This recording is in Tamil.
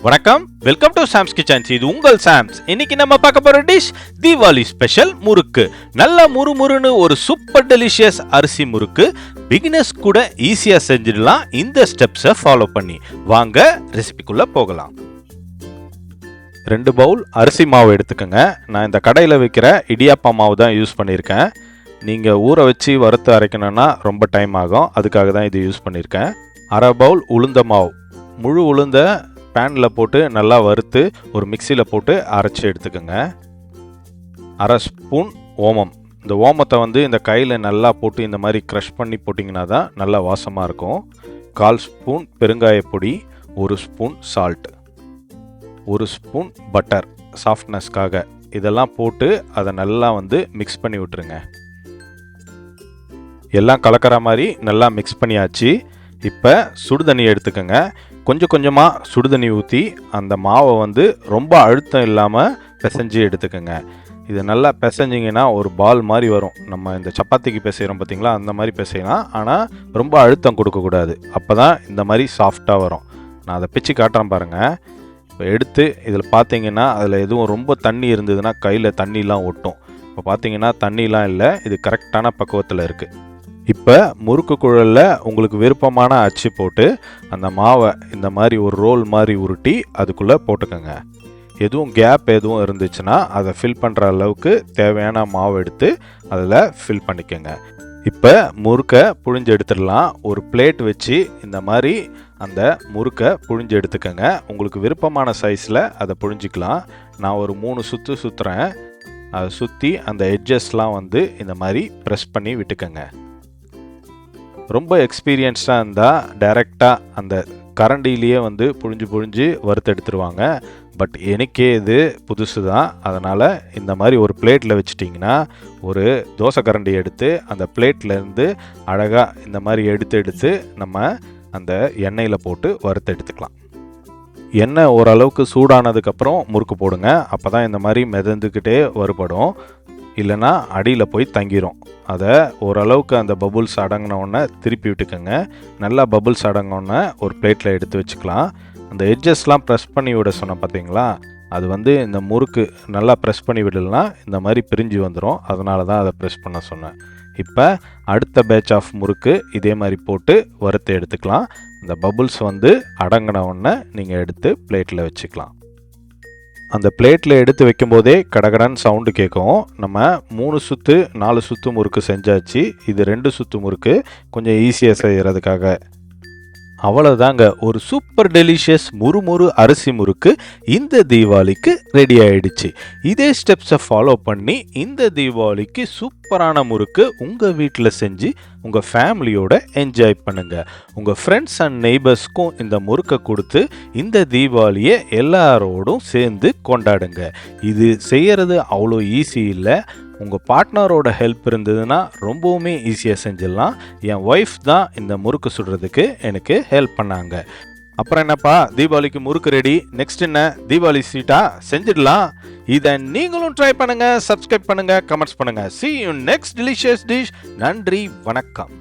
வணக்கம், வெல்கம் டு சாம்ஸ் கிச்சன்ஸ். இது உங்கள் சாம்ஸ். இன்னைக்கு நம்ம பார்க்க போற டிஷ் தீபாவளி ஸ்பெஷல் முறுக்கு. நல்ல முறுமுறுன்னு ஒரு சூப்பர் டெலிஷியஸ் அரிசி முறுக்கு. பிகினர்ஸ் கூட ஈஸியா செஞ்சிடலாம் இந்த ஸ்டெப்ஸை ஃபாலோ பண்ணி. வாங்க ரெசிபிக்குள்ள போகலாம். 2 பவுல் அரிசி மாவு எடுத்துக்கோங்க. நான் இந்த கடையில் வைக்கிற இடியாப்பா மாவு தான் யூஸ் பண்ணியிருக்கேன். நீங்கள் ஊற வச்சு வறுத்து அரைக்கணும்னா ரொம்ப டைம் ஆகும், அதுக்காக தான் இது யூஸ் பண்ணியிருக்கேன். 1/2 பவுல் உளுந்த மாவு. முழு உளுந்த பேனில் போட்டு நல்லா வறுத்து ஒரு மிக்சியில் போட்டு அரைச்சி எடுத்துக்கோங்க. 1/2 ஸ்பூன் ஓமம். இந்த ஓமத்தை இந்த கையில் நல்லா போட்டு இந்த மாதிரி க்ரஷ் பண்ணி போட்டிங்கன்னா தான் நல்லா வாசமாக இருக்கும். 1/4 ஸ்பூன் பெருங்காயப்பொடி, 1 ஸ்பூன் சால்ட், 1 ஸ்பூன் பட்டர் சாஃப்ட்னஸ்க்காக. இதெல்லாம் போட்டு அதை நல்லா மிக்ஸ் பண்ணி விட்டுருங்க. எல்லாம் கலக்கிற மாதிரி நல்லா மிக்ஸ் பண்ணியாச்சு. இப்போ சுடுதண்ணி எடுத்துக்கோங்க. கொஞ்சம் கொஞ்சமாக சுடுதண்ணி ஊற்றி அந்த மாவை ரொம்ப அழுத்தம் இல்லாமல் பிசைஞ்சு எடுத்துக்கோங்க. இது நல்லா பிசைஞ்சிங்கன்னா ஒரு பால் மாதிரி வரும். நம்ம இந்த சப்பாத்திக்கு பிசைகிறோம் பார்த்தீங்களா, அந்த மாதிரி பிசையலாம். ஆனால் ரொம்ப அழுத்தம் கொடுக்கக்கூடாது, அப்போ தான் இந்த மாதிரி சாஃப்டாக வரும். நான் அதை பிச்சு காட்டுறேன் பாருங்கள். இப்போ எடுத்து இதில் பார்த்தீங்கன்னா அதில் எதுவும் ரொம்ப தண்ணி இருந்ததுன்னா கையில் தண்ணிலாம் ஒட்டும். இப்போ பார்த்தீங்கன்னா தண்ணிலாம் இல்லை, இது கரெக்டான பக்குவத்தில் இருக்குது. இப்போ முறுக்கு குழலில் உங்களுக்கு விருப்பமான அச்சு போட்டு அந்த மாவை இந்த மாதிரி ஒரு ரோல் மாதிரி உருட்டி அதுக்குள்ளே போட்டுக்கோங்க. எதுவும் கேப் எதுவும் இருந்துச்சுன்னா அதை ஃபில் பண்ணுற அளவுக்கு தேவையான மாவு எடுத்து அதில் ஃபில் பண்ணிக்கோங்க. இப்போ முறுக்கை புழிஞ்சு எடுத்துடலாம். ஒரு பிளேட் வச்சு இந்த மாதிரி அந்த முறுக்கை புழிஞ்சு எடுத்துக்கோங்க. உங்களுக்கு விருப்பமான சைஸில் அதை புழிஞ்சிக்கலாம். நான் ஒரு 3 சுற்று சுற்றுறேன். அதை சுற்றி அந்த எட்ஜஸ்லாம் இந்த மாதிரி ப்ரெஸ் பண்ணி விட்டுக்கோங்க. ரொம்ப எக்ஸ்பீரியன்ஸ்டாக இருந்தால் டைரெக்டாக அந்த கரண்டிலேயே புழிஞ்சு வறுத்து எடுத்துருவாங்க. பட் எனக்கே இது புதுசு தான். அதனால் இந்த மாதிரி ஒரு பிளேட்டில் வச்சிட்டிங்கன்னா ஒரு தோசை கரண்டி எடுத்து அந்த பிளேட்லேருந்து அழகாக இந்த மாதிரி எடுத்து நம்ம அந்த எண்ணெயில் போட்டு வறுத்து எடுத்துக்கலாம். எண்ணெய் ஓரளவுக்கு சூடானதுக்கப்புறம் முறுக்கு போடுங்க. அப்போ தான் இந்த மாதிரி மிதந்துக்கிட்டே வறுபடும், இல்லைன்னா அடியில் போய் தங்கிரும். அதை ஓரளவுக்கு அந்த பபுள்ஸ் அடங்கினோடனே திருப்பி விட்டுக்கோங்க. நல்லா பபுள்ஸ் அடங்கினோடனே ஒரு பிளேட்டில் எடுத்து வச்சுக்கலாம். அந்த எட்ஜஸ்லாம் ப்ரெஸ் பண்ணி விட சொன்னேன் பார்த்தீங்களா, அது இந்த முறுக்கு நல்லா ப்ரெஸ் பண்ணி விடலாம், இந்த மாதிரி பிரிஞ்சு வந்துடும். அதனால தான் அதை ப்ரெஸ் பண்ண சொன்னேன். இப்போ அடுத்த பேட்ச் ஆஃப் முறுக்கு இதே மாதிரி போட்டு வறுத்து எடுத்துக்கலாம். இந்த பபுள்ஸ் அடங்கின உடனே நீங்கள் எடுத்து பிளேட்டில் வச்சுக்கலாம். அந்த பிளேட்டில் எடுத்து வைக்கும்போதே கடகடன் சவுண்டு கேட்கும். நம்ம 3 சுற்று 4 சுற்று முறுக்கு செஞ்சாச்சு. இது 2 சுற்று முறுக்கு, கொஞ்சம் ஈஸியாக செய்கிறதுக்காக. அவ்வளோதாங்க, ஒரு சூப்பர் டெலிஷியஸ் முறுமுறு அரிசி முறுக்கு இந்த தீபாவளிக்கு ரெடி ஆயிடுச்சு. இதே ஸ்டெப்ஸை ஃபாலோ பண்ணி இந்த தீபாவளிக்கு சூப்பரான முறுக்கு உங்கள் வீட்டில் செஞ்சு உங்கள் ஃபேமிலியோட என்ஜாய் பண்ணுங்கள். உங்கள் ஃப்ரெண்ட்ஸ் அண்ட் நெய்பர்ஸ்க்கும் இந்த முறுக்கை கொடுத்து இந்த தீபாவளியை எல்லாரோடும் சேர்ந்து கொண்டாடுங்க. இது செய்கிறது அவ்வளோ ஈஸி இல்லை. உங்கள் பார்ட்னரோட ஹெல்ப் இருந்ததுன்னா ரொம்பவுமே ஈஸியாக செஞ்சிடலாம். என் ஒய்ஃப் தான் இந்த முறுக்கு சுடுறதுக்கு எனக்கு ஹெல்ப் பண்ணாங்க. அப்புறம் என்னப்பா, தீபாவளிக்கு முறுக்கு ரெடி. நெக்ஸ்ட் என்ன, தீபாவளி ஸ்வீட்டா செஞ்சிடலாம். இதை நீங்களும் ட்ரை பண்ணுங்கள், சப்ஸ்கிரைப் பண்ணுங்கள், கமெண்ட்ஸ் பண்ணுங்கள். See you next delicious dish. நன்றி, வணக்கம்.